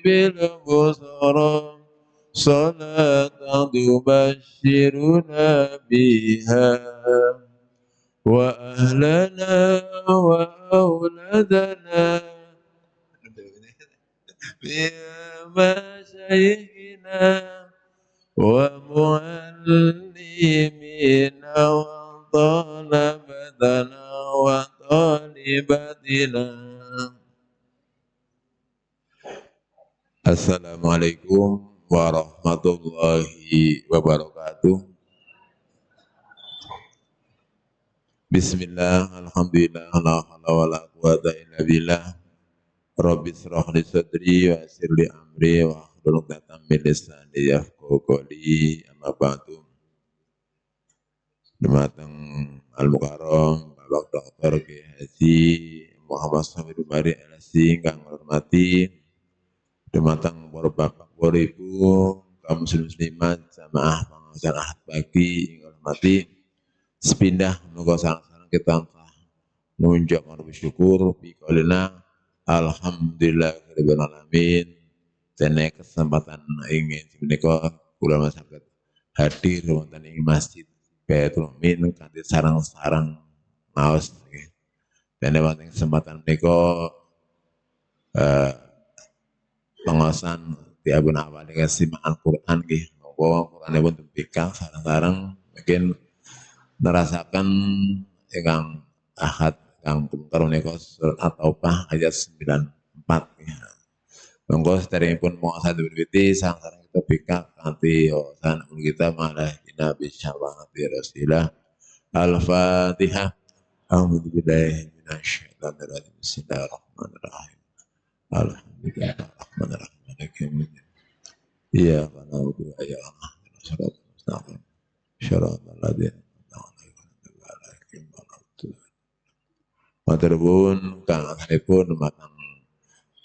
بالبصرى صلاة تبشرنا بها وأهلنا وأولادنا بمشايخنا ومعلمينا وطلبتنا وطالباتنا. Assalamualaikum warahmatullahi wabarakatuh. Bismillah, alhamdulillah, la haula wala quwata illa billah. Rabbi shrah li sadri wa yassir li amri wa hlul 'uqdatam min lisani yafqahu qawli. Amma ba'du. Dumateng Al-Mukarram Bapak Dr. Kiai Haji Muhammad Shamir Bari LSI ingkang hormati, dumateng para bapak, para ibu, kaum muslimat, jamaah pengajian Ahad pagi ingkang hormati, sepindah muga sareng-sareng kita mengucapkan bersyukur bi qaulina alhamdulillahirabbil alamin. Dene kesempatan ingin menika kula saged hadir wonten ing Masjid Baitul Mu'min kanthi sareng-sareng maos nggih. Dene wonten kesempatan menika pengaosan diabun awal dengan simak Al-Quran nggih. Monggo Quranipun dipikang sareng-sareng mungkin nerasakan ingkang Ahad kang kemungkar menika surat At-Taubah ayat 94 ya. Monggo sedherekipun pengaosan diwiwiti sareng-sareng kita pikang kanthi wawasan kita malah Nabi syafa'ati Rasulillah. Al-Fatihah. A'udzubillahi minasyaitonir rajim. Bismillahirrahmanirrahim. Alhamdulillahirrahmanirrahim. Iya, karena itu ayat Allah. Syaratul mustaqim. Syaratul ladzina Maturpun kang asalipun matang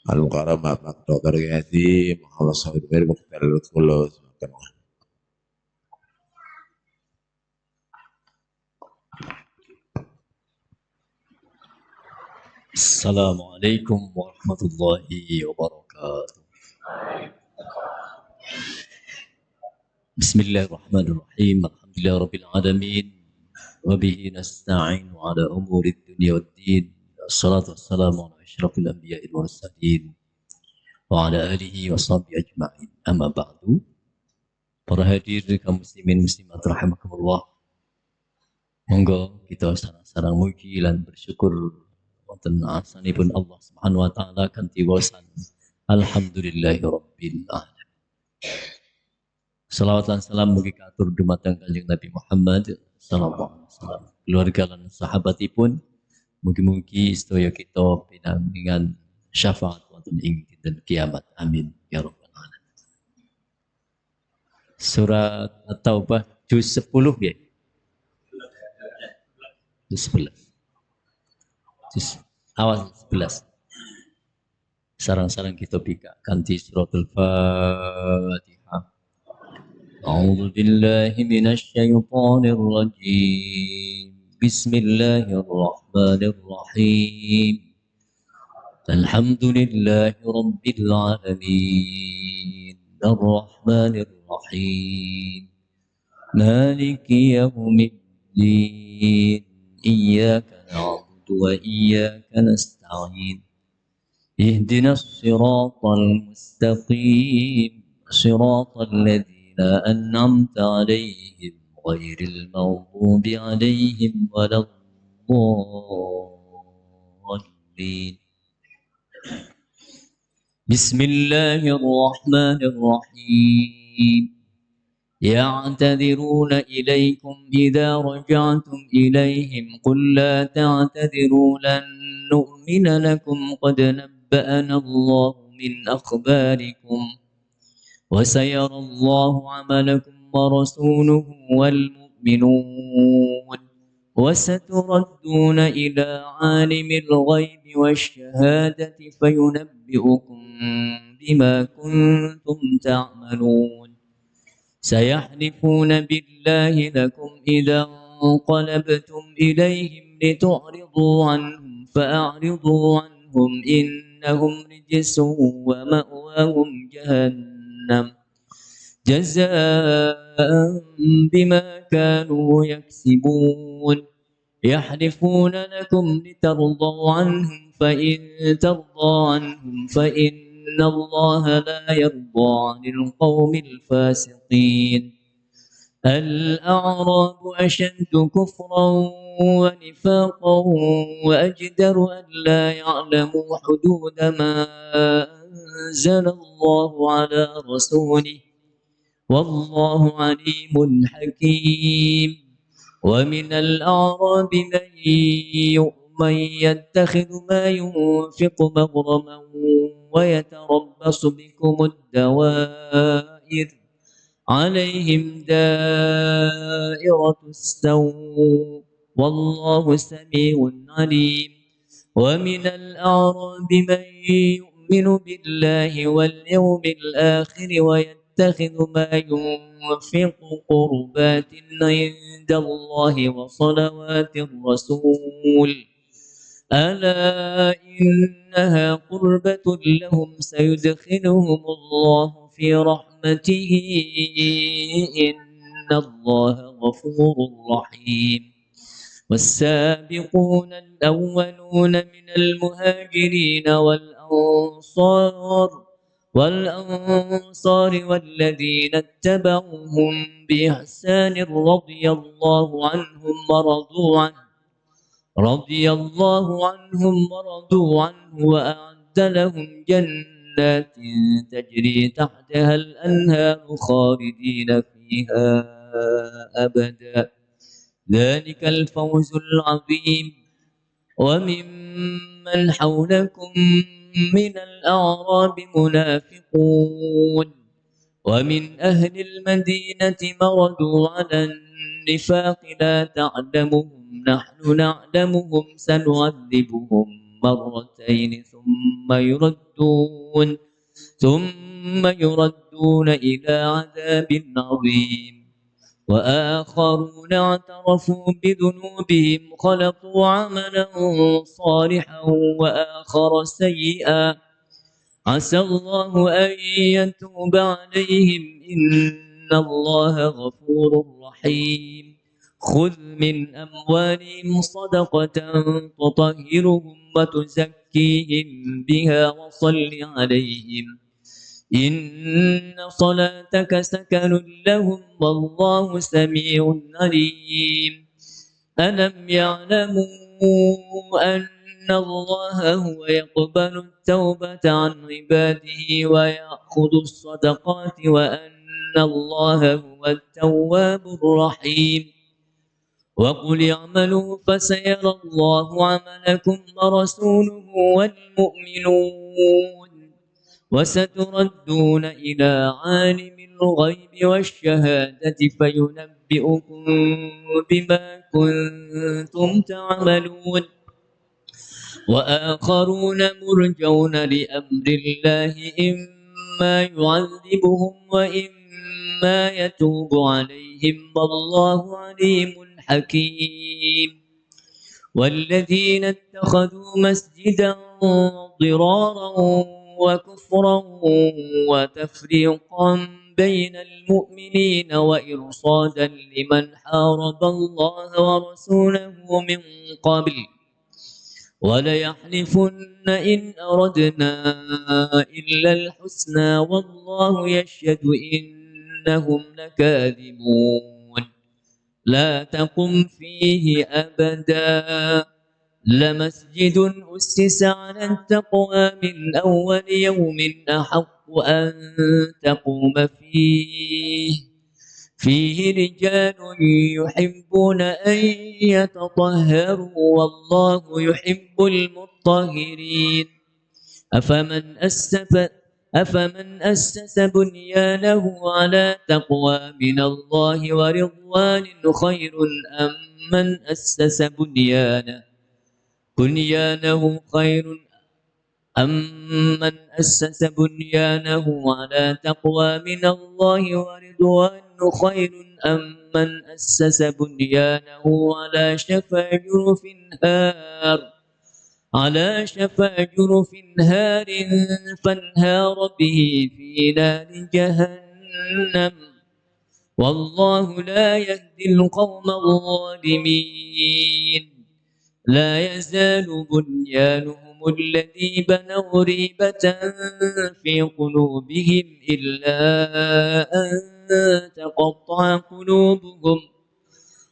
Al-Mukarram Bapak Dr. Haji Muhammad Shamir Bari Mukhtar kula semaken. Assalamualaikum warahmatullahi wabarakatuh. Bismillahirrahmanirrahim. Alhamdulillahirabbil alamin. Wa bihi nasta'in ala umuri dunya waddin. Assalatu wassalamu ala asyrafil anbiya'i wal mursalin wa ala alihi wa sahbihi ajma'in. Amma ba'du. Para hadir kaum muslimin muslimat rahimakumullah. Monggo kita sareng-sareng mugi lan bersyukur wonten asanipun Allah Subhanahu wa taala kanthi waosan alhamdulillahirabbil alamin. Salawat dan salam mugi katur dumateng Kanjeng Nabi Muhammad sallallahu alaihi wasallam. Keluarga lan sahabatipun mugi-mugi sedaya kita pinanggingan syafaat wonten ing dinten kiamat. Amin ya rabbal alamin. Surat At-Taubah juz 10 ya. Juz 11. Juz awal 11. Sarang-sarang kita bika kanthi suratul Fatihah. أعوذ بالله من الشيطان الرجيم بسم الله الرحمن الرحيم الحمد لله رب العالمين الرحمن الرحيم مالك يوم الدين إياك نعبد وإياك نستعين اهدنا الصراط المستقيم صراط الذين أنعمت عليهم غير المغضوب عليهم ولا الضالين. بسم الله الرحمن الرحيم يعتذرون إليكم إذا رجعتم إليهم قل لا تعتذروا لن نؤمن لكم قد نبأنا الله من أخباركم وسيرى الله عملكم ورسوله والمؤمنون وستردون إلى عالم الغيب والشهادة فينبئكم بما كنتم تعملون سيحلفون بالله لكم إذا انقلبتم إليهم لتعرضوا عنهم فأعرضوا عنهم إنهم رجس ومأواهم جهنم جزاء بما كانوا يكسبون يحلفون لكم لترضوا عنهم فإن ترضوا عنهم فإن الله لا يرضى عن القوم الفاسقين الأعراب أشد كفرا ونفاقا وأجدر أن لا يعلموا حدود ما أنزل الله على رسوله والله عليم حكيم ومن الأعراب من يتخذ ما ينفق مغرما ويتربص بكم الدوائر عليهم دائرة السوء والله سميع عليم ومن الأعراب من يؤمن بالله واليوم الآخر ويتخذ ما ينفق قربات عند الله وصلوات الرسول ألا إنها قربة لهم سيدخلهم الله في رحمته إن الله غفور رحيم والسابقون الأولون من المهاجرين والأنصار والذين اتبعوهم بإحسان رضي الله عنهم ورضوا عنه وأعد لهم جنات تجري تحتها الأنهار خالدين فيها أبدا ذلك الفوز العظيم وممن حولكم من الأعراب منافقون ومن أهل المدينة مردوا على النفاق لا تعلمهم نحن نعلمهم سنعذبهم مرتين ثم يردون إلى عذاب عظيم وآخرون اعترفوا بذنوبهم خلطوا عملا صالحا وآخر سيئا عسى الله أن يتوب عليهم إن الله غفور رحيم خذ من أموالهم صدقة تطهرهم وتزكيهم بها وصل عليهم إن صلاتك سكن لهم والله سميع عليم ألم يعلموا أن الله هو يقبل التوبة عن عباده ويأخذ الصدقات وأن الله هو التواب الرحيم وقل اعملوا فسيرى الله عملكم ورسوله والمؤمنون وستردون إلى عالم الغيب والشهادة فينبئكم بما كنتم تعملون وآخرون مرجون لأمر الله إما يعذبهم وإما يتوب عليهم والله عليم حكيم والذين اتخذوا مسجدا ضرارا وكفرا وتفريقا بين المؤمنين وإرصادا لمن حارب الله ورسوله من قبل وليحلفن إن أردنا إلا الحسنى والله يشهد إنهم لكاذبون لا تقم فيه أبدا لمسجد أسس على التقوى من أول يوم أحق أن تقوم فيه رجال يحبون أن يتطهروا والله يحب المطهرين أفمن أسس بنيانه على تقوى من الله ورضوان خير أم من أسس بنيانه على تقوى من الله ورضوان خير أم من أسس بنيانه على شفا جرف نار على شفا جرف هار فانهار به في نار جهنم والله لا يهدي القوم الظالمين لا يزال بنيانهم الذي بنوا ريبة في قلوبهم إلا أن تقطع قلوبهم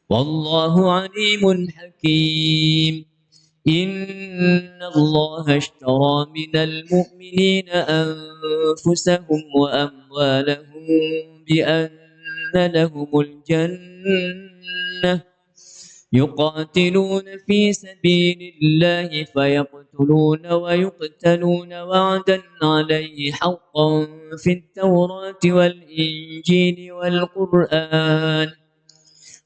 والله عليم حكيم إن الله اشترى من المؤمنين أنفسهم وأموالهم بأن لهم الجنة يقاتلون في سبيل الله فيقتلون ويقتلون وعدا عليه حقا في التوراة والإنجيل والقرآن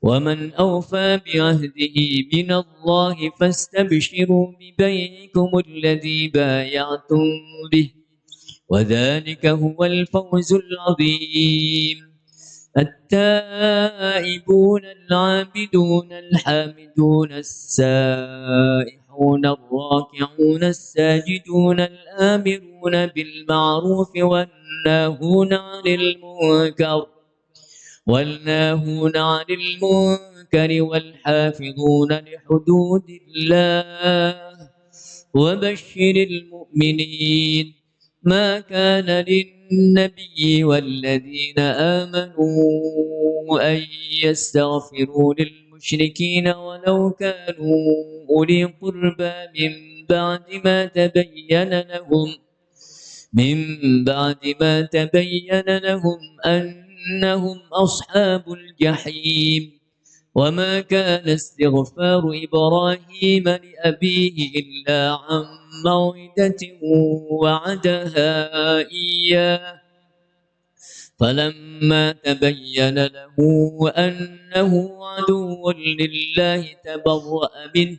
ومن أوفى بعهده من الله فاستبشروا ببيعكم الذي بايعتم به وذلك هو الفوز العظيم التائبون العابدون الحامدون السائحون الراكعون الساجدون الآمرون بالمعروف والناهون عن المنكر والحافظون لحدود الله وبشر المؤمنين ما كان للنبي والذين آمنوا أن يستغفروا للمشركين ولو كانوا أولي قربى من بعد ما تبين لهم أنهم أصحاب الجحيم وما كان استغفار إبراهيم لأبيه إلا عن موعدة وعدها إياه فلما تبين له أنه عدو لله تبرأ منه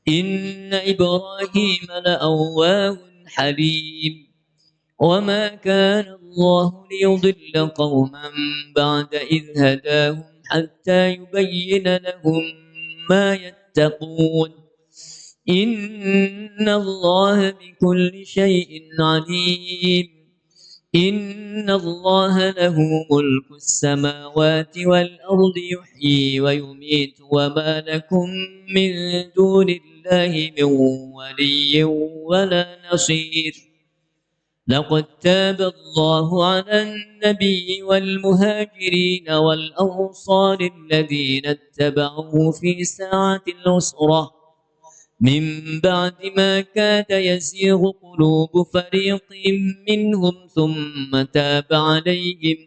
إن إبراهيم لأواه حليم وما كان الله ليضل قوما بعد إذ هداهم حتى يبين لهم ما يتقون إن الله بكل شيء عليم إن الله له ملك السماوات والأرض يحيي ويميت وما لكم من دون الله من ولي ولا نصير لقد تاب الله على النبي والمهاجرين والأنصار الذين اتبعوه في ساعة العسرة من بعد ما كاد يزيغ قلوب فريق منهم ثم تاب عليهم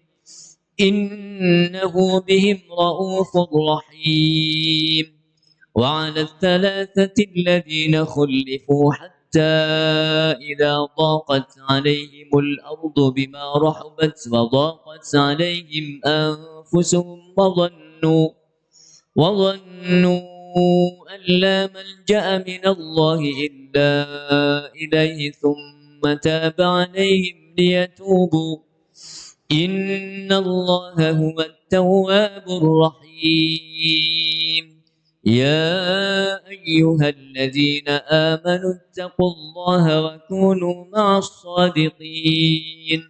إنه بهم رءوف رحيم وعلى الثلاثة الذين خلفوا حتى إذا ضاقت عليهم الأرض بما رحبت وضاقت عليهم أنفسهم وظنوا أن لا ملجأ من الله إلا إليه ثم تاب عليهم ليتوبوا إن الله هو التواب الرحيم يا أيها الذين آمنوا اتقوا الله وكونوا مع الصادقين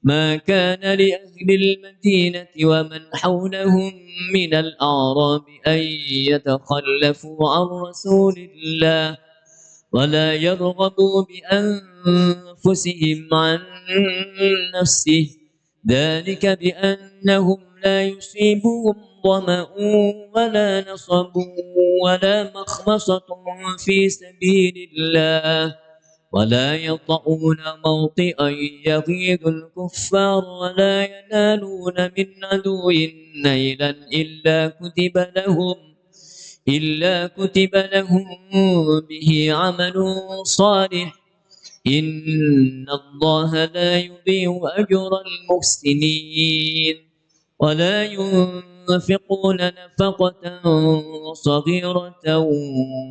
ما كان لأهل المدينة ومن حولهم من الأعراب أن يتخلفوا عن رسول الله ولا يرغبوا بأنفسهم عن نفسه ذلك بأنهم لا يصيبهم ظمأ ولا نصب ولا مخمصة في سبيل الله ولا يطؤون موطئا يغيظ الكفار ولا ينالون من عدو نيلا إلا كتب لهم به عمل صالح إن الله لا يضيع أجر المحسنين ولا ينفقون نفقة صغيرة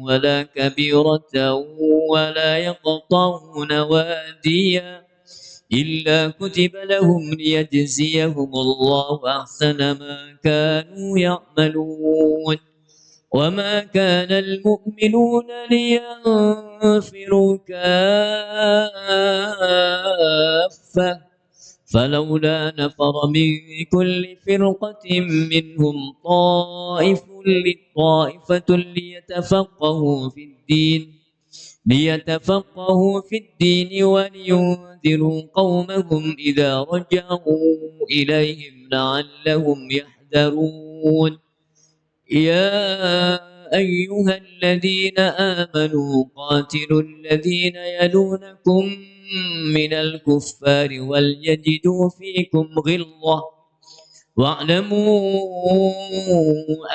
ولا كبيرة ولا يقطعون واديا إلا كتب لهم ليجزيهم الله أحسن ما كانوا يعملون وما كان المؤمنون لينفروا كافة فلولا نفر من كل فرقة منهم طائفة ليتفقهوا في الدين ولينذروا قومهم إذا رجعوا إليهم لعلهم يحذرون يا أيها الذين آمنوا قاتلوا الذين يلونكم من الكفار وليجدوا فيكم غلظة واعلموا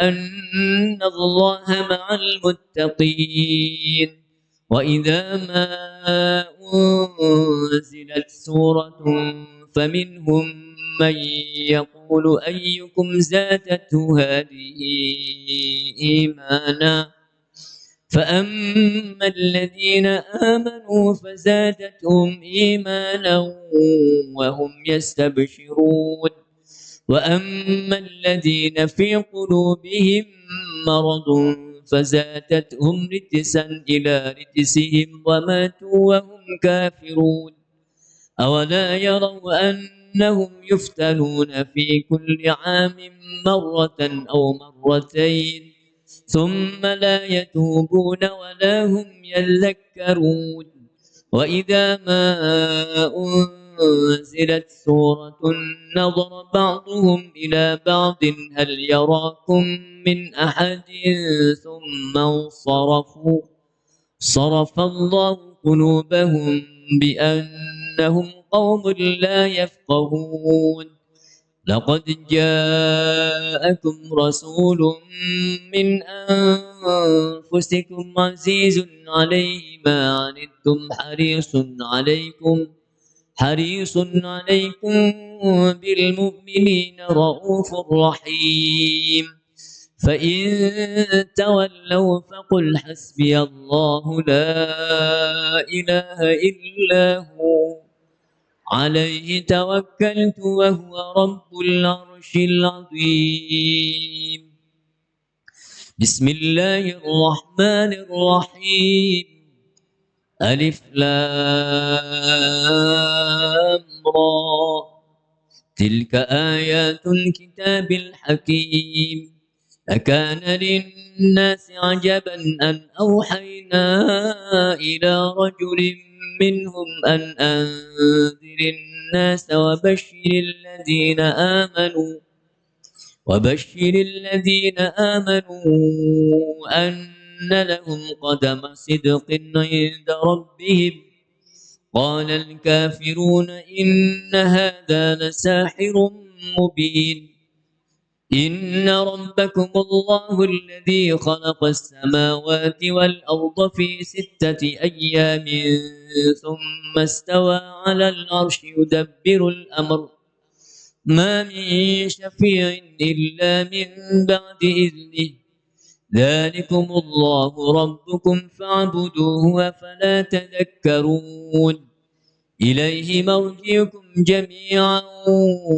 أن الله مع المتقين وإذا ما أنزلت سورة فمنهم من يقول أيكم زادته هذه إيمانا فأما الذين آمنوا فزادتهم إيمانا وهم يستبشرون وأما الذين في قلوبهم مرض فزادتهم رجسا إلى رجسهم وماتوا وهم كافرون أولا يروا أنهم يفتنون في كل عام مرة أو مرتين ثم لا يتوبون ولا هم يذكرون وإذا ما أنزلت سورة نظر بعضهم إلى بعض هل يراكم من أحد ثم انصرفوا صرف الله قلوبهم بأنهم قوم لا يفقهون لقد جاءكم رسول من أنفسكم عزيز عليه ما عنتم حريص عليكم بالمؤمنين رؤوف رحيم فإن تولوا فقل حسبي الله لا إله إلا هو عليه توكلت وهو رب العرش العظيم بسم الله الرحمن الرحيم ألف لام را تلك آيات الكتاب الحكيم أكان للناس عجبا أن أوحينا إلى رجل منهم أن أنذر الناس وبشر الذين آمنوا أن لهم قدم صدق عند ربهم قال الكافرون إن هذا لساحر مبين إن ربكم الله الذي خلق السماوات والأرض في 6 أيام ثم استوى على العرش يدبر الأمر ما من شفيع إلا من بعد إذنه ذلكم الله ربكم فاعبدوه أفلا تذكرون إليه مرجعكم جميعا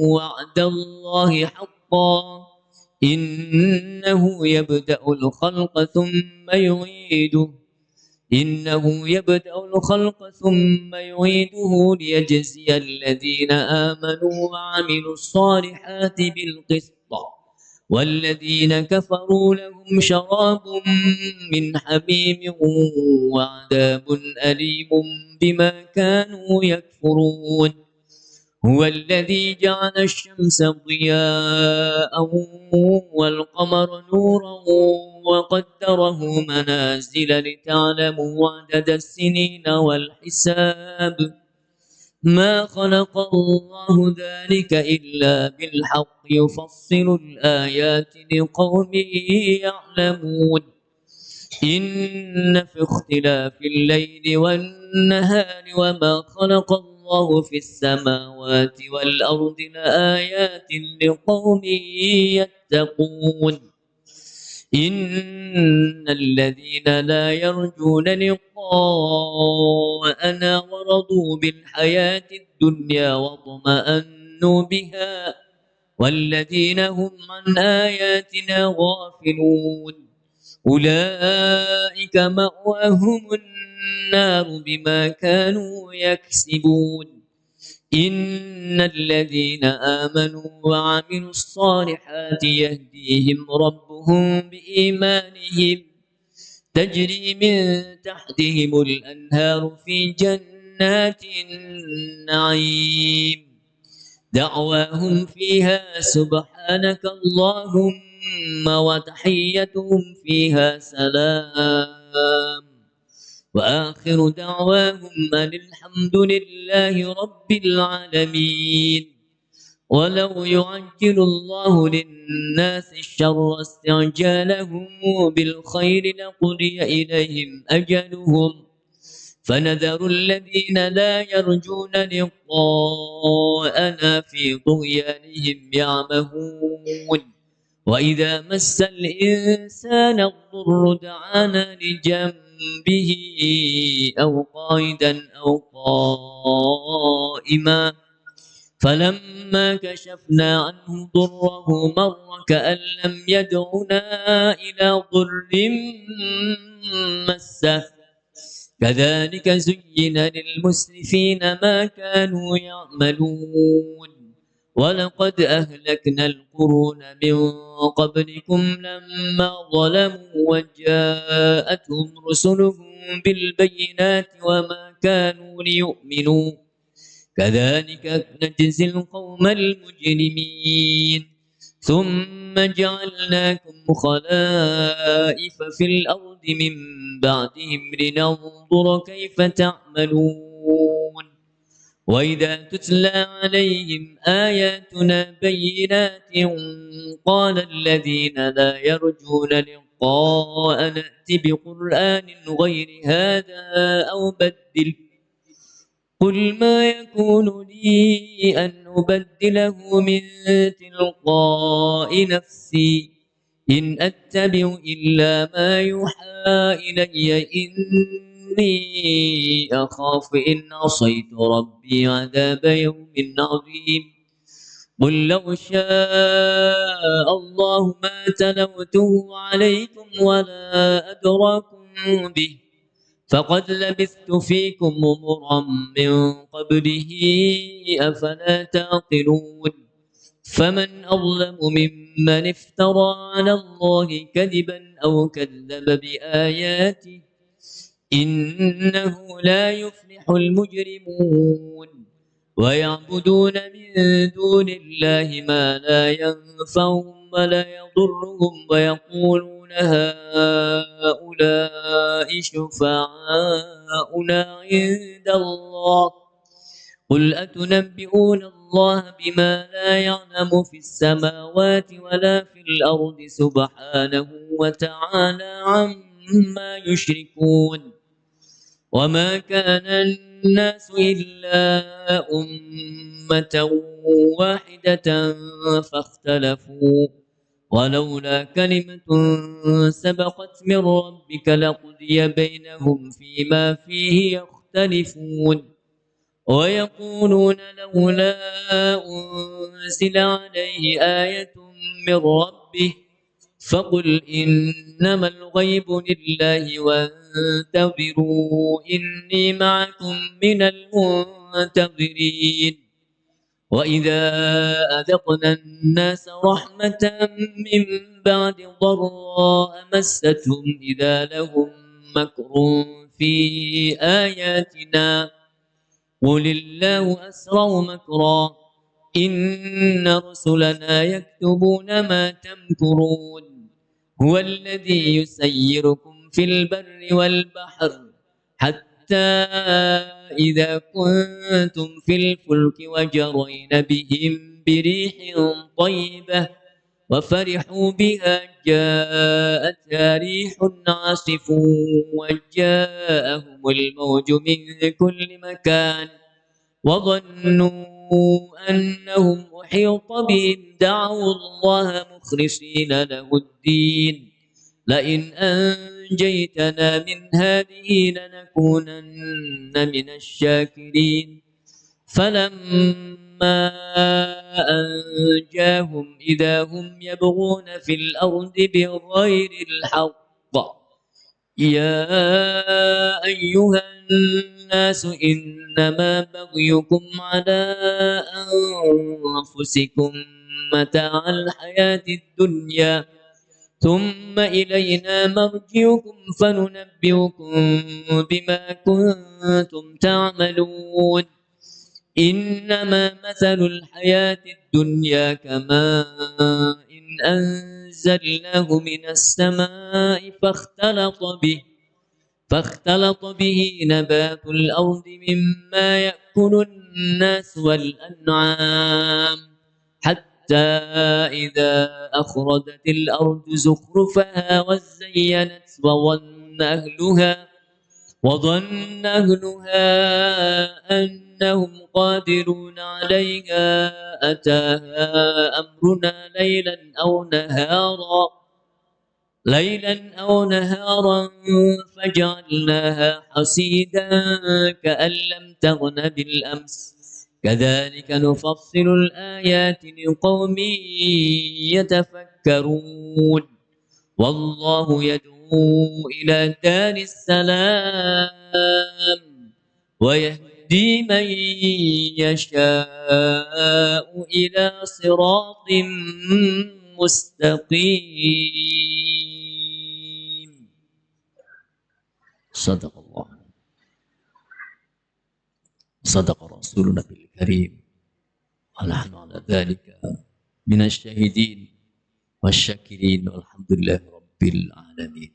وعد الله حقا إنه يبدأ الخلق ثم يعيده ليجزي الذين آمنوا وعملوا الصالحات بالقسط والذين كفروا لهم شراب من حميم وعذاب أليم بما كانوا يكفرون هو الذي جعل الشمس ضياء والقمر نورا وقدره منازل لتعلموا عدد السنين والحساب ما خلق الله ذلك إلا بالحق يفصل الآيات لقوم يعلمون إن في اختلاف الليل والنهار وما خلق الله في السماوات والأرض لآيات لقوم يتقون إن الذين لا يرجون لقاءنا ورضوا بالحياة الدنيا واطمأنوا بها والذين هم عن آياتنا غافلون أولئك مأواهم النار بما كانوا يكسبون إن الذين آمنوا وعملوا الصالحات يهديهم ربهم بإيمانهم تجري من تحتهم الأنهار في جنات النعيم دعواهم فيها سبحانك اللهم وتحيتهم فيها سلام وآخر دعواهم أن الحمد لله رب العالمين ولو يعجل الله للناس الشر استعجالهم بالخير لقضي إليهم أجلهم فنذر الذين لا يرجون لقاءنا في طغيانهم يعمهون وإذا مس الإنسان الضر دعانا لجنبه أو قائدا أو قائما فلما كشفنا عنه ضره مر كأن لم يدعنا إلى ضر مسه كذلك زين للمسرفين ما كانوا يعملون ولقد أهلكنا القرون من قبلكم لما ظلموا وجاءتهم رسلهم بالبينات وما كانوا ليؤمنوا كذلك نجزي القوم المجرمين ثم جعلناكم خلائف في الأرض من بعدهم لننظر كيف تعملون وإذا تتلى عليهم آياتنا بينات قال الذين لا يرجون لقاء نأت بقرآن غير هذا أو بدله قل ما يكون لي أن أبدله من تلقاء نفسي إن أتبع إلا ما يوحى إلي إني أخاف إن عصيت ربي عذاب يوم عظيم قل لو شاء الله ما تلوته عليكم ولا أدراكم به فقد لبثت فيكم أمرا من قبله أفلا تعقلون فمن أظلم ممن افترى على الله كذبا أو كذب بآياته إنه لا يفلح المجرمون ويعبدون من دون الله ما لا ينفعهم ولا يضرهم ويقولون هؤلاء شفعاؤنا عند الله قل أتنبئون الله بما لا يعلم في السماوات ولا في الأرض سبحانه وتعالى عما يشركون وما كان الناس إلا أمة واحدة فاختلفوا ولولا كلمة سبقت من ربك لقضي بينهم فيما فيه يختلفون ويقولون لولا أنزل عليه آية من ربه فقل إنما الغيب لله وانتظروا إني معكم من المنتظرين وإذا أذقنا الناس رحمة من بعد ضراء مستهم إذا لهم مكر في آياتنا قل الله أسرع مكرا إن رسلنا يكتبون ما تمكرون هو الذي يسيركم في البر والبحر حتى إذا كنتم في الفلك وجرين بهم بريح طيبة وفرحوا بها جاءتها ريح عاصف وجاءهم الموج من كل مكان وظنوا أنهم أحيط بهم دعوا الله مخلصين له الدين لئن أنجيتنا من هذه لنكونن من الشاكرين فلما أنجاهم إذا هم يبغون في الأرض بغير الحق يا أيها الناس إنما بغيكم على أنفسكم متاع الحياة الدنيا ثم إلينا مرجعكم فننبئكم بما كنتم تعملون إنما مثل الحياة الدنيا كماء إن أنزلناه من السماء فاختلط به نبات الأرض مما يأكل الناس والأنعام حتى إذا أخرجت الأرض زخرفها وظن أهلها أنهم قادرون عليها أتاها أمرنا ليلا أو نهارا فجعلناها حصيدا كأن لم تغن بالأمس كذلك نفصل الآيات لقوم يتفكرون والله يدعو إلى دار السلام ويهدي من يشاء إلى صراط مستقيم صدق الله صدق رسولنا الكريم ونحن على ذلك من الشاهدين والشاكرين والحمد لله رب العالمين.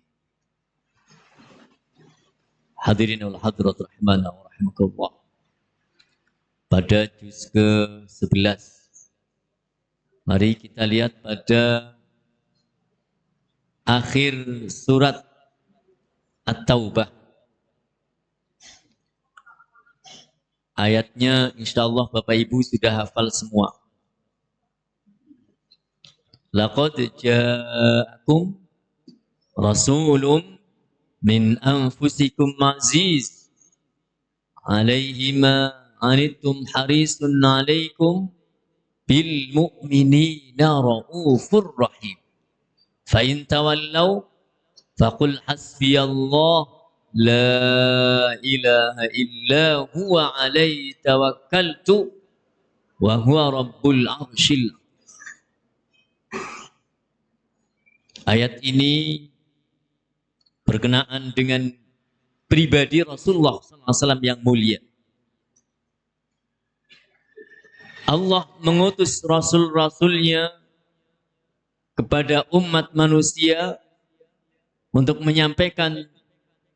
Hadirin wal hadirat rahimana wa rahimakumullah. Pada juz ke-11 mari kita lihat pada akhir surat At-Taubah. Ayatnya insyaallah Bapak Ibu sudah hafal semua. Laqad ja'akum rasulun min anfusikum aziz alaihi ma anittum harisun alaikum bil mu'minina raufur rahim. Fa in tawallaw faqul hasbiyallah la ilaha illa huwa alaihi tawakkaltu wa huwa rabbul arsyil. Ayat ini berkenaan dengan pribadi Rasulullah SAW yang mulia. Allah mengutus Rasul-Rasulnya kepada umat manusia untuk menyampaikan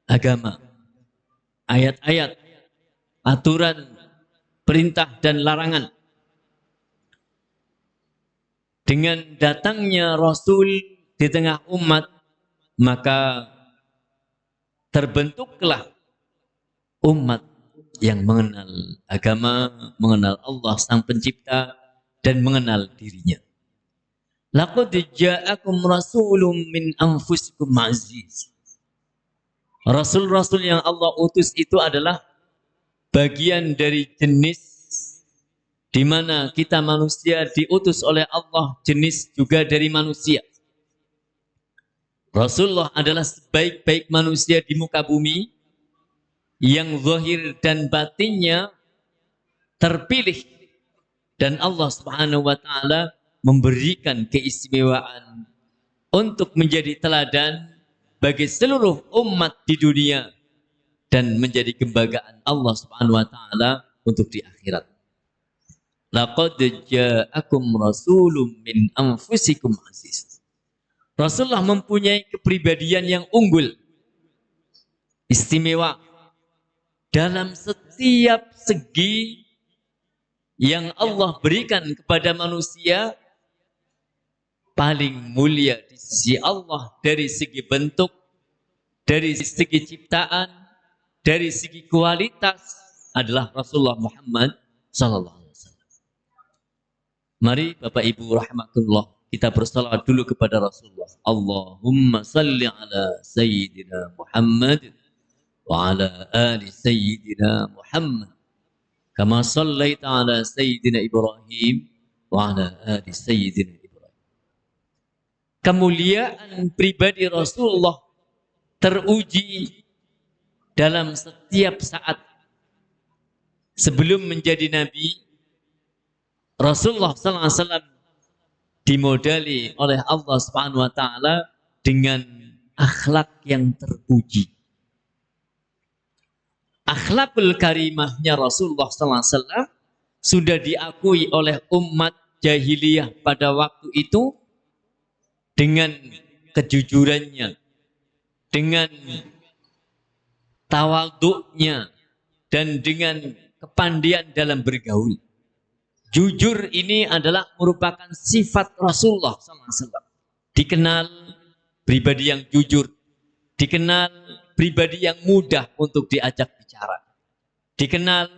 agama, ayat-ayat, aturan, perintah dan larangan. Dengan datangnya Rasul di tengah umat, maka terbentuklah umat yang mengenal agama, mengenal Allah Sang Pencipta, dan mengenal dirinya. Laqad ja'akum rasulun min anfusikum aziz. Rasul-rasul yang Allah utus itu adalah bagian dari jenis di mana kita manusia diutus oleh Allah, jenis juga dari manusia. Rasulullah adalah sebaik-baik manusia di muka bumi yang zahir dan batinnya terpilih, dan Allah Subhanahu wa taala memberikan keistimewaan untuk menjadi teladan bagi seluruh umat di dunia dan menjadi kebanggaan Allah Subhanahu wa taala untuk di akhirat. Laqad ja'akum rasulun min anfusikum aziz. Rasulullah mempunyai kepribadian yang unggul, istimewa dalam setiap segi yang Allah berikan kepada manusia. Paling mulia di sisi Allah dari segi bentuk, dari segi ciptaan, dari segi kualitas adalah Rasulullah Muhammad sallallahu alaihi wasallam. Mari Bapak Ibu rahimakumullah, kita bersalawat dulu kepada Rasulullah. Allahumma salli ala Sayyidina Muhammad wa ala ali Sayyidina Muhammad kama sallaita ala Sayyidina Ibrahim wa ala ali Sayyidina Ibrahim. Kemuliaan pribadi Rasulullah teruji dalam setiap saat. Sebelum menjadi Nabi, Rasulullah SAW dimodali oleh Allah Subhanahu Wa Taala dengan akhlak yang terpuji. Akhlakul karimahnya Rasulullah SAW sudah diakui oleh umat jahiliyah pada waktu itu dengan kejujurannya, dengan tawaduknya, dan dengan kepandaian dalam bergaul. Jujur ini adalah merupakan sifat Rasulullah SAW. Dikenal pribadi yang jujur, dikenal pribadi yang mudah untuk diajak bicara, dikenal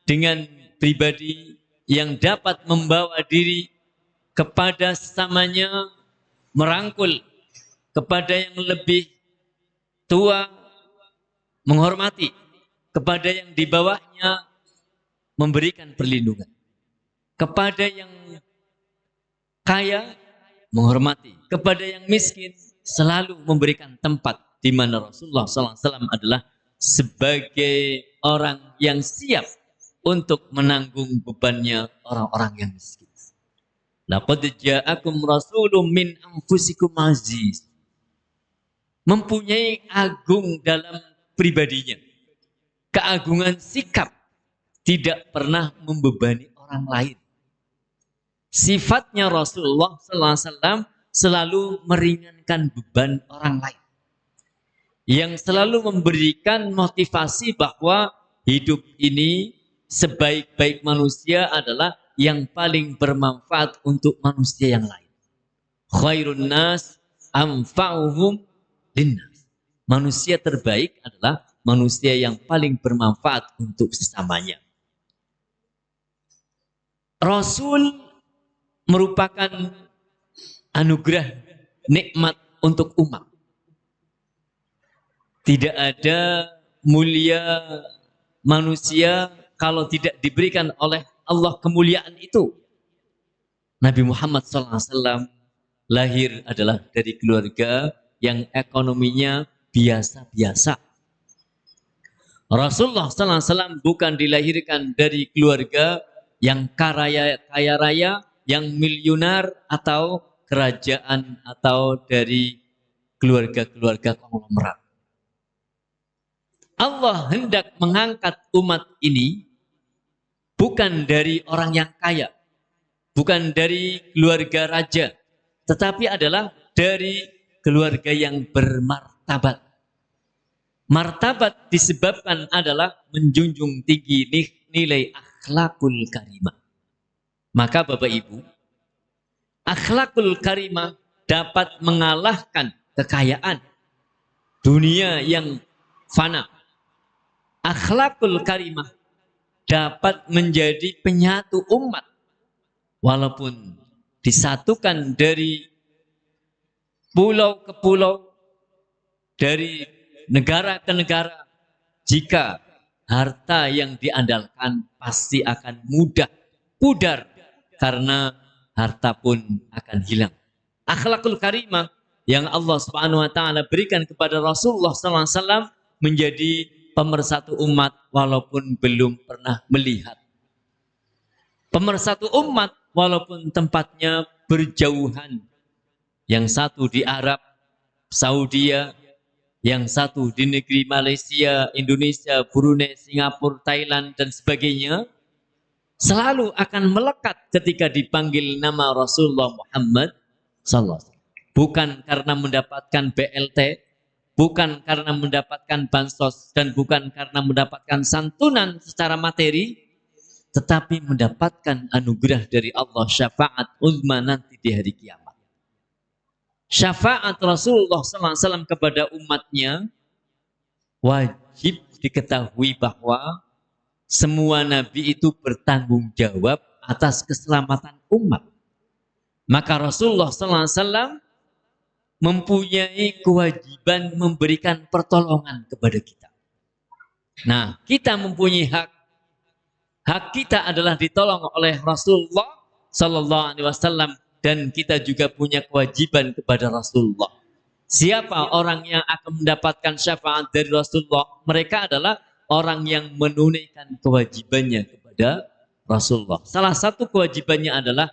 dengan pribadi yang dapat membawa diri kepada sesamanya, merangkul kepada yang lebih tua, menghormati kepada yang di bawahnya, memberikan perlindungan kepada yang kaya, menghormati kepada yang miskin, selalu memberikan tempat, di mana Rasulullah SAW adalah sebagai orang yang siap untuk menanggung bebannya orang-orang yang miskin. Laqad ja'akum rasulun min anfusikum aziz. Mempunyai agung dalam pribadinya. Keagungan sikap, tidak pernah membebani orang lain. Sifatnya Rasulullah SAW selalu meringankan beban orang lain. Yang selalu memberikan motivasi bahwa hidup ini sebaik-baik manusia adalah yang paling bermanfaat untuk manusia yang lain. Khairun nas anfa'uhum linnas. Manusia terbaik adalah manusia yang paling bermanfaat untuk sesamanya. Rasul merupakan anugerah nikmat untuk umat. Tidak ada mulia manusia kalau tidak diberikan oleh Allah kemuliaan itu. Nabi Muhammad SAW lahir adalah dari keluarga yang ekonominya biasa-biasa. Rasulullah SAW bukan dilahirkan dari keluarga yang kaya raya, yang miliuner, atau kerajaan, atau dari keluarga-keluarga konglomerat. Allah hendak mengangkat umat ini bukan dari orang yang kaya, bukan dari keluarga raja, tetapi adalah dari keluarga yang bermartabat. Martabat disebabkan adalah menjunjung tinggi nilai akhlakul karimah. Maka Bapak Ibu, akhlakul karimah dapat mengalahkan kekayaan dunia yang fana. Akhlakul karimah dapat menjadi penyatu umat, walaupun disatukan dari pulau ke pulau, dari negara ke negara. Jika harta yang diandalkan pasti akan mudah pudar, karena harta pun akan hilang. Akhlakul karimah yang Allah Subhanahu Wa Taala berikan kepada Rasulullah SAW menjadi pemersatu umat walaupun belum pernah melihat. Pemersatu umat walaupun tempatnya berjauhan. Yang satu di Arab, Saudi, yang satu di negeri Malaysia, Indonesia, Brunei, Singapura, Thailand, dan sebagainya, selalu akan melekat ketika dipanggil nama Rasulullah Muhammad SAW. Bukan karena mendapatkan BLT, bukan karena mendapatkan bansos, dan bukan karena mendapatkan santunan secara materi, tetapi mendapatkan anugerah dari Allah, syafaat uzma nanti di hari kiamat. Syafaat Rasulullah SAW kepada umatnya wajib diketahui bahwa semua nabi itu bertanggung jawab atas keselamatan umat. Maka Rasulullah SAW mempunyai kewajiban memberikan pertolongan kepada kita. Nah, kita mempunyai hak. Hak kita adalah ditolong oleh Rasulullah Sallallahu Alaihi Wasallam, dan kita juga punya kewajiban kepada Rasulullah Siapa orang yang akan mendapatkan syafaat dari Rasulullah? Mereka adalah orang yang menunaikan kewajibannya kepada Rasulullah. Salah satu kewajibannya adalah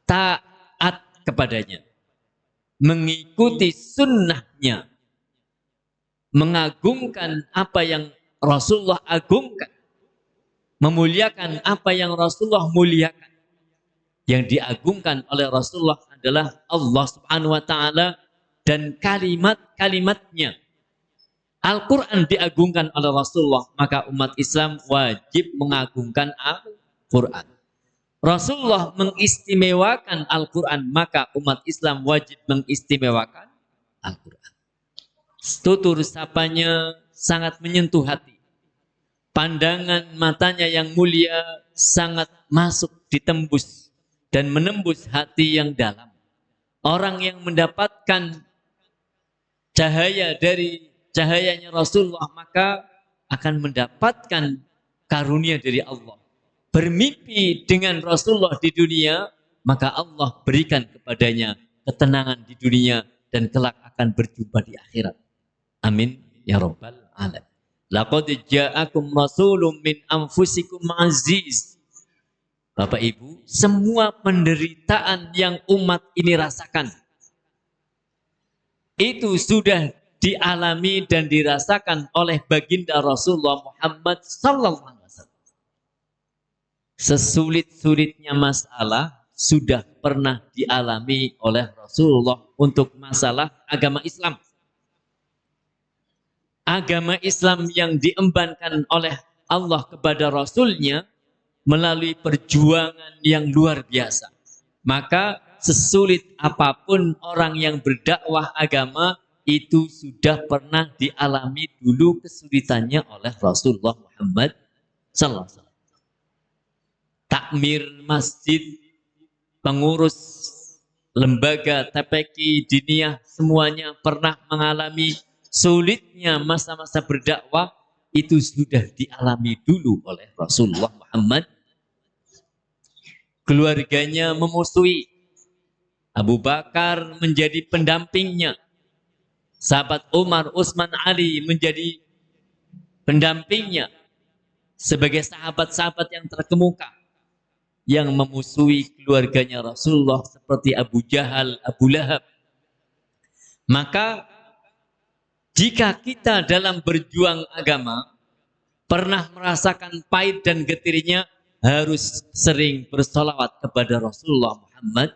taat kepadanya, mengikuti sunnahnya, mengagungkan apa yang Rasulullah agungkan, memuliakan apa yang Rasulullah muliakan. Yang diagungkan oleh Rasulullah adalah Allah Subhanahu wa taala dan kalimat-kalimatnya. Al-Quran diagungkan oleh Rasulullah, maka umat Islam wajib mengagungkan Al-Quran. Rasulullah mengistimewakan Al-Quran, maka umat Islam wajib mengistimewakan Al-Quran. Tutur sapanya sangat menyentuh hati. Pandangan matanya yang mulia sangat masuk, ditembus, dan menembus hati yang dalam. Orang yang mendapatkan cahaya dari cahayanya Rasulullah, maka akan mendapatkan karunia dari Allah. Bermimpi dengan Rasulullah di dunia, maka Allah berikan kepadanya ketenangan di dunia dan kelak akan berjumpa di akhirat. Amin ya rabbal alamin. Laqad ja'akum rasulun min anfusikum aziz. Bapak Ibu, semua penderitaan yang umat ini rasakan itu sudah dialami dan dirasakan oleh baginda Rasulullah Muhammad sallallahu alaihi wasallam. Sesulit-sulitnya masalah sudah pernah dialami oleh Rasulullah untuk masalah agama Islam. Agama Islam yang diembankan oleh Allah kepada Rasulnya melalui perjuangan yang luar biasa. Maka sesulit apapun orang yang berdakwah agama itu sudah pernah dialami dulu kesulitannya oleh Rasulullah Muhammad sallallahu alaihi wasallam. Takmir masjid, pengurus lembaga TPQ diniyah semuanya pernah mengalami sulitnya masa-masa berdakwah, itu sudah dialami dulu oleh Rasulullah Muhammad. Keluarganya memusuhi, Abu Bakar menjadi pendampingnya, sahabat Umar, Utsman, Ali menjadi pendampingnya sebagai sahabat-sahabat yang terkemuka yang memusuhi keluarganya Rasulullah seperti Abu Jahal, Abu Lahab. Maka jika kita dalam berjuang agama pernah merasakan pahit dan getirnya, harus sering bersolawat kepada Rasulullah Muhammad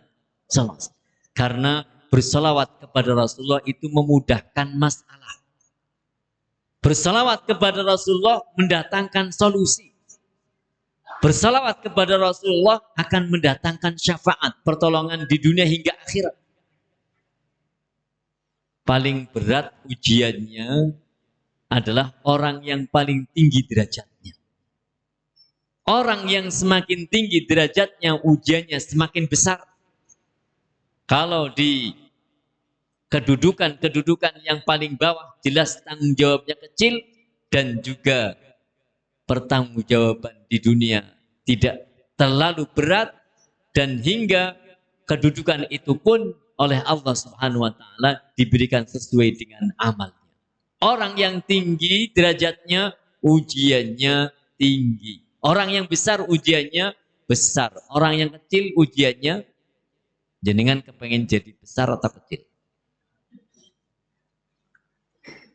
SAW. Karena bersolawat kepada Rasulullah itu memudahkan masalah. Bersolawat kepada Rasulullah mendatangkan solusi. Bersolawat kepada Rasulullah akan mendatangkan syafaat, pertolongan di dunia hingga akhirat. Paling berat ujiannya adalah orang yang paling tinggi derajatnya. Orang yang semakin tinggi derajatnya, ujiannya semakin besar. Kalau di kedudukan yang paling bawah, jelas tanggung jawabnya kecil dan juga pertanggungjawaban di dunia tidak terlalu berat, dan hingga kedudukan itu pun oleh Allah Subhanahu wa taala diberikan sesuai dengan amalnya. Orang yang tinggi derajatnya, ujiannya tinggi. Orang yang besar ujiannya besar. Orang yang kecil ujiannya, jenengan kepengen jadi besar atau kecil?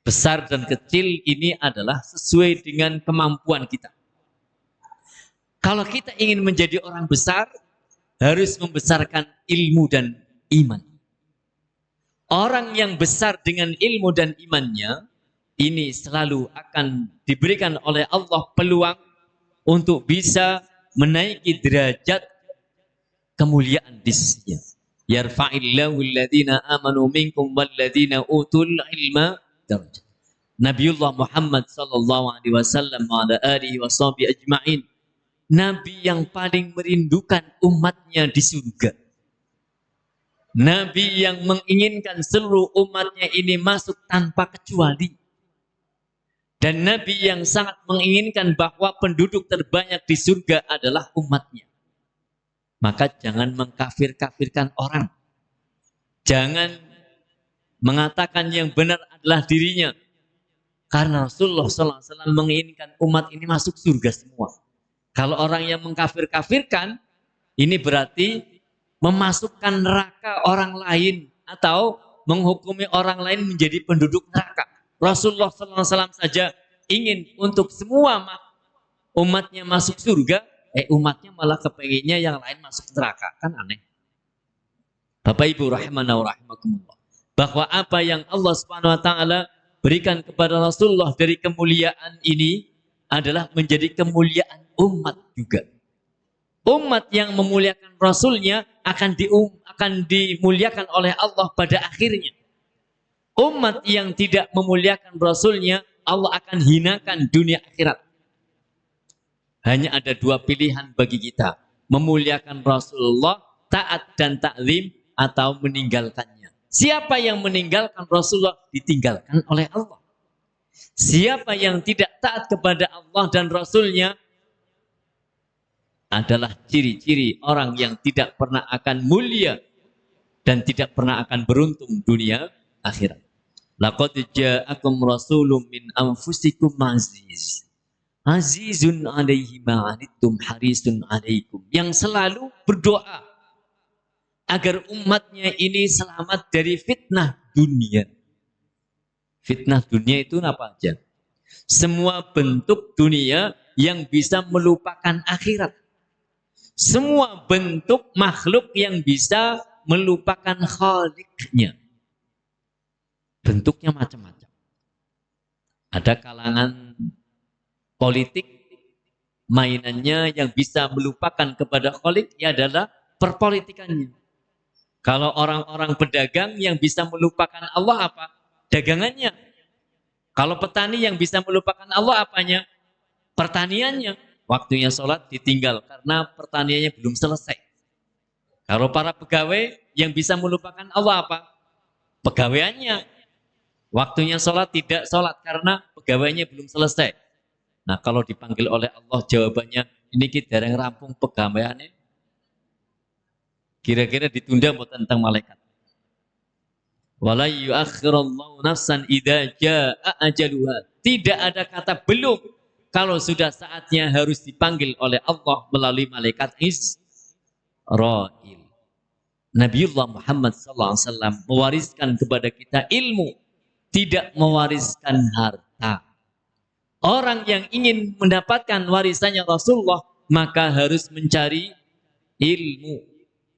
Besar dan kecil ini adalah sesuai dengan kemampuan kita. Kalau kita ingin menjadi orang besar, harus membesarkan ilmu dan iman. Orang yang besar dengan ilmu dan imannya, ini selalu akan diberikan oleh Allah peluang untuk bisa menaiki derajat kemuliaan di sisinya. Yarfa'illahu alladhina amanu minkum walladhina utul ilma darajat. Nabiullah Muhammad sallallahu alaihi wasallam wa ala alihi washabihi ajma'in, nabi yang paling merindukan umatnya di surga. Nabi yang menginginkan seluruh umatnya ini masuk tanpa kecuali. Dan Nabi yang sangat menginginkan bahwa penduduk terbanyak di surga adalah umatnya. Maka jangan mengkafir-kafirkan orang. Jangan mengatakan yang benar adalah dirinya. Karena Rasulullah SAW menginginkan umat ini masuk surga semua. Kalau orang yang mengkafir-kafirkan, ini berarti memasukkan neraka orang lain atau menghukumi orang lain menjadi penduduk neraka. Rasulullah SAW saja ingin untuk semua umatnya masuk surga, umatnya malah kepenginnya yang lain masuk neraka. Kan aneh. Bapak Ibu rahimana wa rahimakumullah. Bahwa apa yang Allah Subhanahu wa taala berikan kepada Rasulullah dari kemuliaan ini adalah menjadi kemuliaan umat juga. Umat yang memuliakan Rasulnya akan dimuliakan oleh Allah pada akhirnya. Umat yang tidak memuliakan Rasulnya, Allah akan hinakan dunia akhirat. Hanya ada dua pilihan bagi kita. Memuliakan Rasulullah, taat dan taklim, atau meninggalkannya. Siapa yang meninggalkan Rasulullah, ditinggalkan oleh Allah. Siapa yang tidak taat kepada Allah dan Rasulnya, adalah ciri-ciri orang yang tidak pernah akan mulia dan tidak pernah akan beruntung dunia akhirat. Laqad ja'akum rasulun min anfusikum aziz. Azizun 'alaihi ma 'anittum harisun 'alaikum. Yang selalu berdoa agar umatnya ini selamat dari fitnah dunia. Fitnah dunia itu apa aja? Semua bentuk dunia yang bisa melupakan akhirat. Semua bentuk makhluk yang bisa melupakan khaliknya. Bentuknya macam-macam. Ada kalangan politik, mainannya yang bisa melupakan kepada khalik, ya adalah perpolitikannya. Kalau orang-orang pedagang yang bisa melupakan Allah apa? Dagangannya. Kalau petani yang bisa melupakan Allah apanya? Pertaniannya. Waktunya sholat ditinggal karena pertaniannya belum selesai. Kalau para pegawai yang bisa melupakan Allah apa? Pegawaiannya. Waktunya sholat tidak sholat karena pegawainya belum selesai. Nah kalau dipanggil oleh Allah jawabannya, ini kita yang rampung pegawaiannya. Kira-kira ditunda buat tentang malaikat. Wala yu'akhirallahu nafsan idza jaa ajaluha. Tidak ada kata belum. Kalau sudah saatnya harus dipanggil oleh Allah melalui malaikat Israil. Nabiullah Muhammad SAW mewariskan kepada kita ilmu, tidak mewariskan harta. Orang yang ingin mendapatkan warisannya Rasulullah, maka harus mencari ilmu.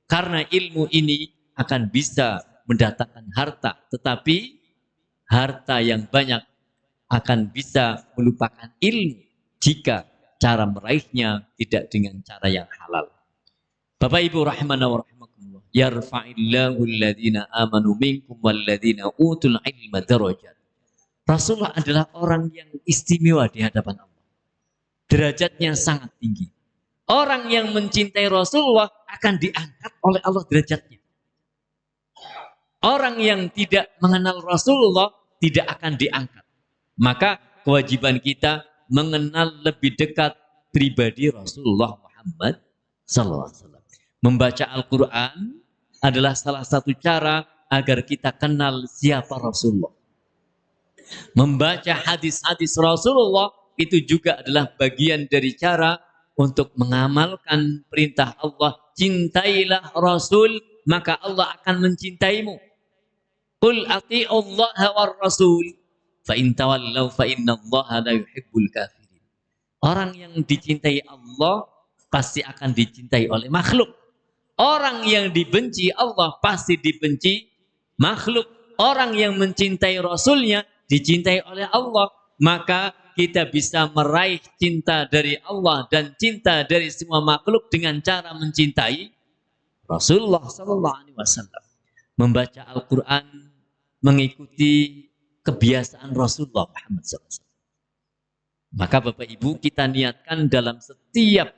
Karena ilmu ini akan bisa mendatangkan harta. Tetapi harta yang banyak akan bisa melupakan ilmu jika cara meraihnya tidak dengan cara yang halal. Bapak Ibu rahimana wa rahimakumullah. Yarfa'illahu alladhina amanu minkum walladhina utul ilma darajat. Rasulullah adalah orang yang istimewa di hadapan Allah. Derajatnya sangat tinggi. Orang yang mencintai Rasulullah akan diangkat oleh Allah derajatnya. Orang yang tidak mengenal Rasulullah tidak akan diangkat. Maka kewajiban kita mengenal lebih dekat pribadi Rasulullah Muhammad SAW. Membaca Al-Quran adalah salah satu cara agar kita kenal siapa Rasulullah. Membaca hadis-hadis Rasulullah itu juga adalah bagian dari cara untuk mengamalkan perintah Allah. Cintailah Rasul, maka Allah akan mencintaimu. Qul ati'ullaha war Rasul. Fa'in tawallau fa'innallaha la yuhibbul kafirin. Orang yang dicintai Allah pasti akan dicintai oleh makhluk. Orang yang dibenci Allah pasti dibenci makhluk. Orang yang mencintai Rasulnya dicintai oleh Allah. Maka kita bisa meraih cinta dari Allah dan cinta dari semua makhluk dengan cara mencintai Rasulullah SAW. Membaca Al-Quran, mengikuti kebiasaan Rasulullah Muhammad SAW. Maka Bapak Ibu kita niatkan dalam setiap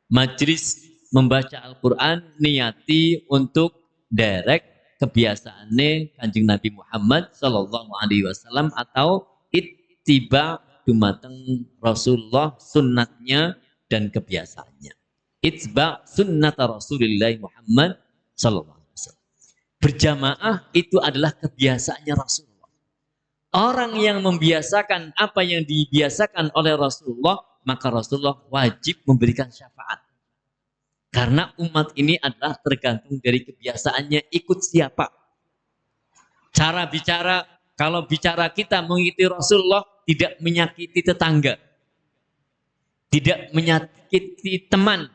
majelis membaca Al-Quran, niati untuk derek kebiasaannya Kanjeng Nabi Muhammad SAW atau ittiba dumateng Rasulullah, sunnatnya dan kebiasaannya. Ittiba sunnata Rasulullah Muhammad SAW. berjamaah itu adalah kebiasaannya Rasulullah. Orang yang membiasakan apa yang dibiasakan oleh Rasulullah, maka Rasulullah wajib memberikan syafaat. Karena umat ini adalah tergantung dari kebiasaannya ikut siapa. Cara bicara, kalau bicara kita mengikuti Rasulullah, tidak menyakiti tetangga. Tidak menyakiti teman.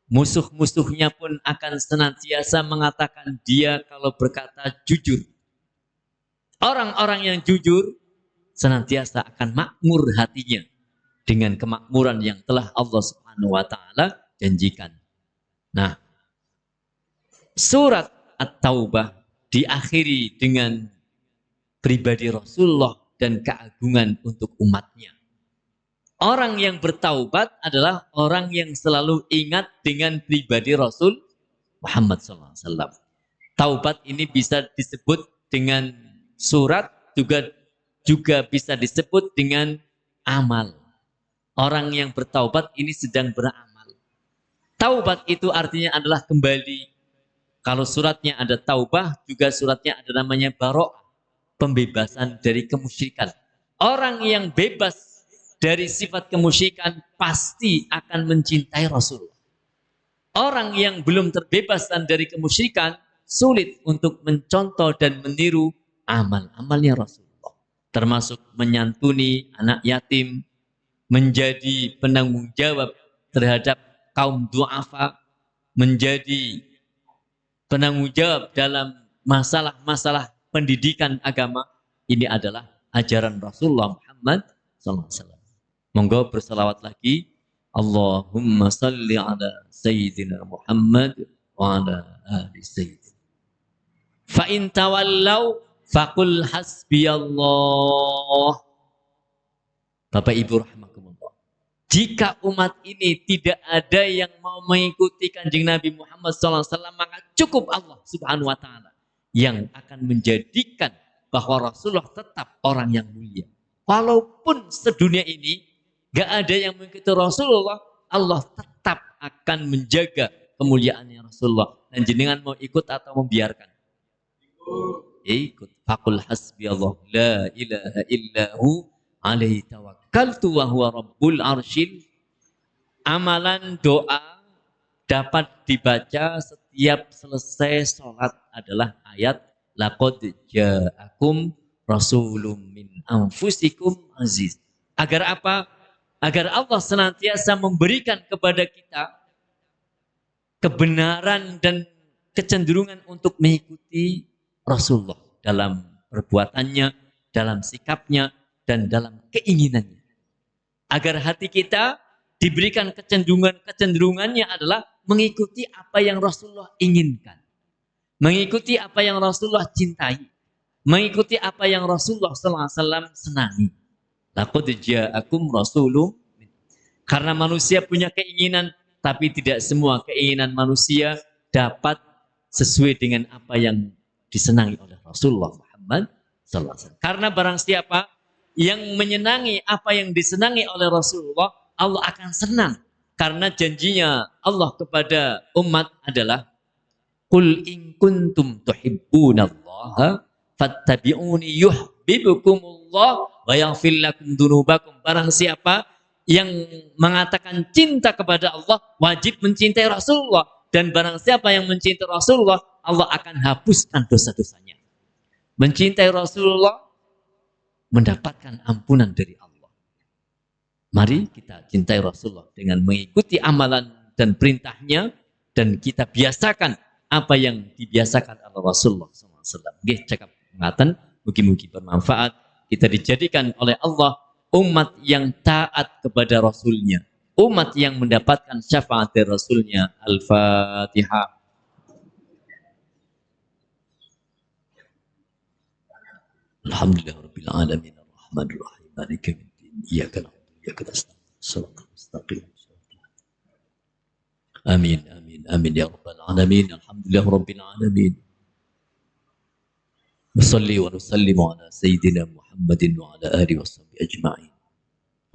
Musuh-musuhnya pun akan senantiasa mengatakan dia kalau berkata jujur. Orang-orang yang jujur senantiasa akan makmur hatinya dengan kemakmuran yang telah Allah Subhanahu wa taala janjikan. Nah, surat At-Taubah diakhiri dengan pribadi Rasulullah dan keagungan untuk umatnya. Orang yang bertaubat adalah orang yang selalu ingat dengan pribadi Rasul Muhammad SAW. Taubat ini bisa disebut dengan surat, juga bisa disebut dengan amal. Orang yang bertaubat ini sedang beramal. Taubat itu artinya adalah kembali. Kalau suratnya ada taubah, juga suratnya ada namanya baro'ah, pembebasan dari kemusyrikan. Orang yang bebas dari sifat kemusyrikan pasti akan mencintai Rasulullah. Orang yang belum terbebas dari kemusyrikan sulit untuk mencontoh dan meniru amal-amalnya Rasulullah. Termasuk menyantuni anak yatim, menjadi penanggung jawab terhadap kaum du'afa, menjadi penanggung jawab dalam masalah-masalah pendidikan agama. Ini adalah ajaran Rasulullah Muhammad SAW. Monggo bersalawat lagi. Allahumma salli ala Sayyidina Muhammad wa ala ali Sayyidina. Fa in tawallau faqul hasbiyallah. Bapak Ibu rahimakumullah. Jika umat ini tidak ada yang mau mengikuti Kanjeng Nabi Muhammad SAW, maka cukup Allah Subhanahu wa taala yang akan menjadikan bahwa Rasulullah tetap orang yang mulia. Walaupun sedunia ini gak ada yang mengikuti Rasulullah, Allah tetap akan menjaga kemuliaannya Rasulullah. Dan jenengan mau ikut atau membiarkan? Ikut. Faqul hasbiyallah la ilaha illahu alaihi tawakkaltu wa huwa rabbul arsyil. Amalan doa dapat dibaca setiap selesai sholat adalah ayat laqad ja'akum rasulun min anfusikum aziz. Agar apa? Agar Allah senantiasa memberikan kepada kita kebenaran dan kecenderungan untuk mengikuti Rasulullah dalam perbuatannya, dalam sikapnya, dan dalam keinginannya. Agar hati kita diberikan kecenderungannya adalah mengikuti apa yang Rasulullah inginkan. Mengikuti apa yang Rasulullah cintai. Mengikuti apa yang Rasulullah SAW senangi. Laqad ja'akum rasulun. Karena manusia punya keinginan, tapi tidak semua keinginan manusia dapat sesuai dengan apa yang disenangi oleh Rasulullah Muhammad SAW. Karena barang siapa yang menyenangi apa yang disenangi oleh Rasulullah, Allah akan senang. Karena janjinya Allah kepada umat adalah Qul in kuntum tuhibbunallaha fattabi'uni yuhibbukumullah wa yaghfir lakum dzunubakum. Barang siapa yang mengatakan cinta kepada Allah wajib mencintai Rasulullah, dan barang siapa yang mencintai Rasulullah, Allah akan hapuskan dosa-dosanya. Mencintai Rasulullah mendapatkan ampunan dari Allah. Mari kita cintai Rasulullah dengan mengikuti amalan dan perintahnya, dan kita biasakan apa yang dibiasakan oleh Rasulullah SAW. Nggih, cakap ngaten, mugi-mugi bermanfaat. Kita dijadikan oleh Allah umat yang taat kepada Rasulnya, umat yang mendapatkan syafaat dari Rasulnya. Al-Fatihah. Alhamdulillahirabbil alamin arrahmanir rahim maliki yaumiddin iyyaka na'budu wa iyyaka nasta'in shiratal mustaqim. Amin amin amin ya rabbal alamin. Alhamdulillahirabbil alamin. Wassalli wa nusallimu ala sayyidina Muhammadin wa ala alihi washabbihi ajma'in.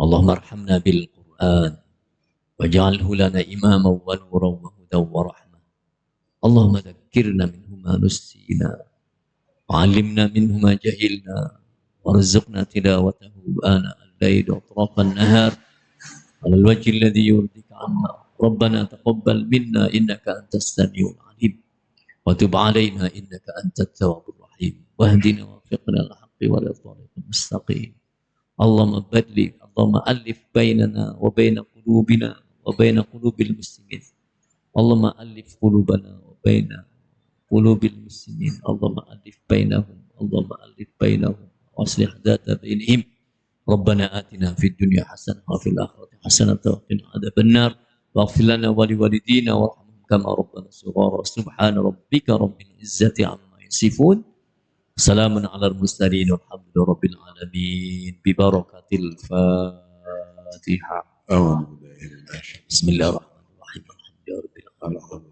Allahumma arhamna bil Qur'an waj'alhu lana imaman wa nuran wa hudan wa rahmah. Allahumma dhakkirna minhu ما نسينا وعلمنا منه ما جهلنا وارزقنا تلاوته آناء الليل وأطراف النهار على الوجه الذي يرضيك عنا. ربنا تقبل منا إنك أنت السميع العليم وتب علينا إنك أنت التواب الرحيم واهدنا ووفقنا الحق والطريق المستقيم. اللهم بلغ اللهم ألف بيننا وبين قلوبنا وبين قلوب المسلمين. اللهم ألف قلوبنا وبين قلوب المسلمين. اللهم ألف بينهم اللهم ألف بينهم وأصلح ذات بينهم. ربنا آتنا في الدنيا حسنة وفي الآخرة حسنة وقنا عذاب النار واغفر لنا ولوالدينا وارحمهم كما ربنا صغارا. سبحان ربك رب العزة عما يصفون سلام على المرسلين والحمد لله رب العالمين ببركة الفاتحة. بسم الله الرحمن الرحيم الحمد لله رب العالمين.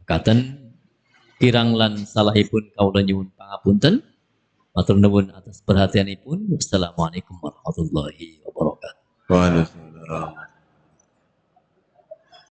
Katen kirang lan salahipun kaula nyuwun pangapunten. Matur nuwun atas perhatianipun. Wassalamualaikum warahmatullahi wabarakatuh. Waalaikumsalam.